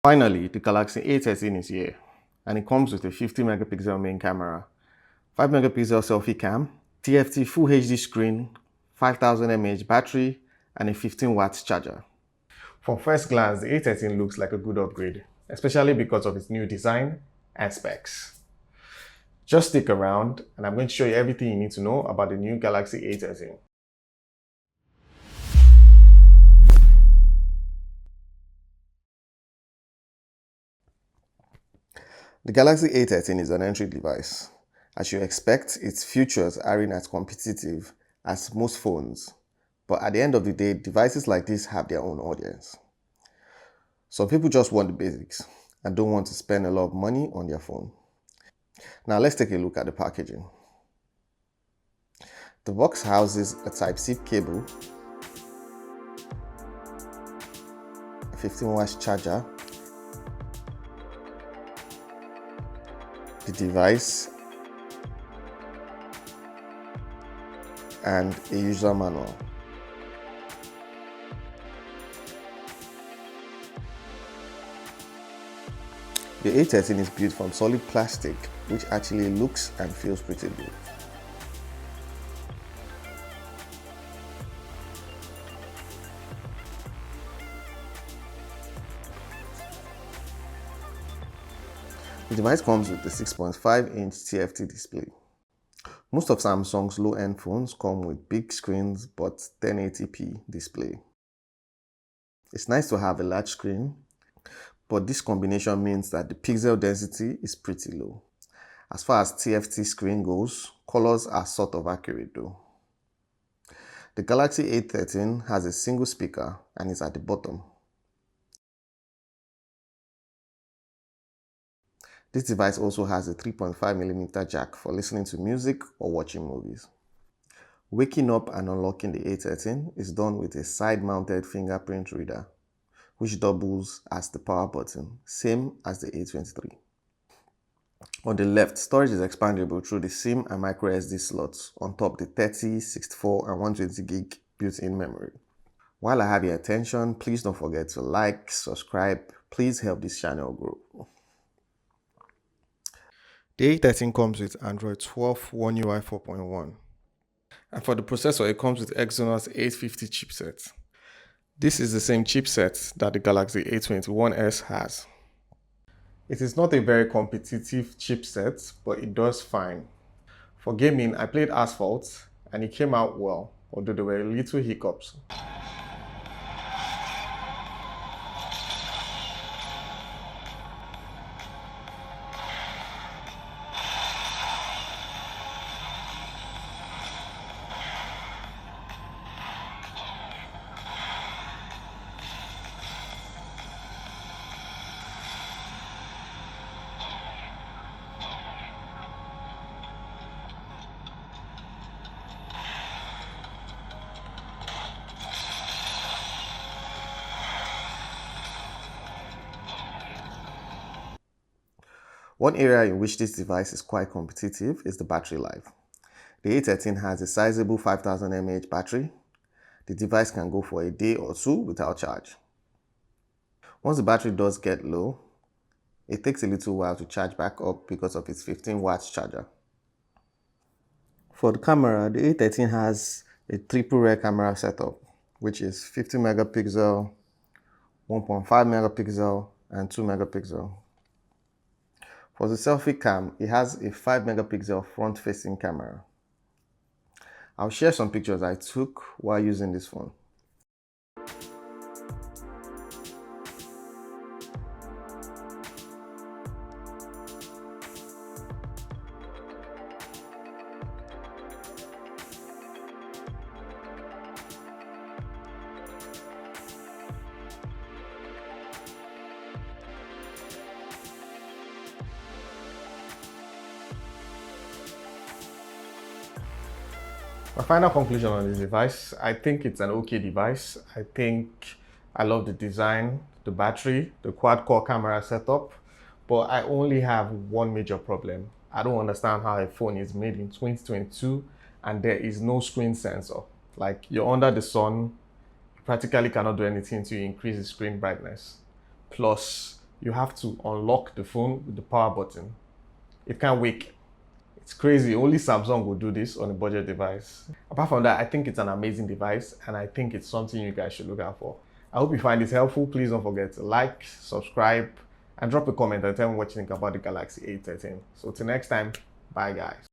Finally, the Galaxy A13 is here, and it comes with a 50 megapixel main camera, 5 megapixel selfie cam, TFT Full HD screen, 5000 mAh battery, and a 15 watts charger. From first glance, the A13 looks like a good upgrade, especially because of its new design and specs. Just stick around, and I'm going to show you everything you need to know about the new Galaxy A13. The Galaxy A13 is an entry device. As you expect, its features aren't as competitive as most phones, but at the end of the day, devices like this have their own audience. Some people just want the basics and don't want to spend a lot of money on their phone. Now let's take a look at the packaging. The box houses a Type-C cable, a 15 watts charger, the device, and a user manual. The A13 is built from solid plastic, which actually looks and feels pretty good. The device comes with a 6.5-inch TFT display. Most of Samsung's low-end phones come with big screens but 1080p display. It's nice to have a large screen, but this combination means that the pixel density is pretty low. As far as TFT screen goes, colors are sort of accurate though. The Galaxy A13 has a single speaker and is at the bottom. This device also has a 3.5mm jack for listening to music or watching movies. Waking up and unlocking the A13 is done with a side-mounted fingerprint reader, which doubles as the power button, same as the A23. On the left, storage is expandable through the SIM and microSD slots on top the 30, 64, and 120 gig built-in memory. While I have your attention, please don't forget to like, subscribe. Please help this channel grow. The A13 comes with Android 12 One UI 4.1. And for the processor, it comes with Exynos 850 chipset. This is the same chipset that the Galaxy A21s has. It is not a very competitive chipset, but it does fine. For gaming, I played Asphalt and it came out well, although there were little hiccups. One area in which this device is quite competitive is the battery life. The A13 has a sizable 5000 mAh battery. The device can go for a day or two without charge. Once the battery does get low, it takes a little while to charge back up because of its 15 watts charger. For the camera, the A13 has a triple rear camera setup, which is 50 megapixel, 1.5 megapixel, and 2 megapixel. For the selfie cam, it has a 5 megapixel front-facing camera. I'll share some pictures I took while using this phone. My final conclusion on this device, I think it's an okay device. I think I love the design, the battery, the quad-core camera setup, but I only have one major problem. I don't understand how a phone is made in 2022 and there is no screen sensor. Like, you're under the sun, you practically cannot do anything to increase the screen brightness. Plus, you have to unlock the phone with the power button. It can't wake. It's crazy. Only Samsung will do this on a budget device. Apart from that, I think it's an amazing device and I think it's something you guys should look out for. I hope you find this helpful. Please don't forget to like, subscribe, and drop a comment and tell me what you think about the Galaxy A13. So till next time, bye guys.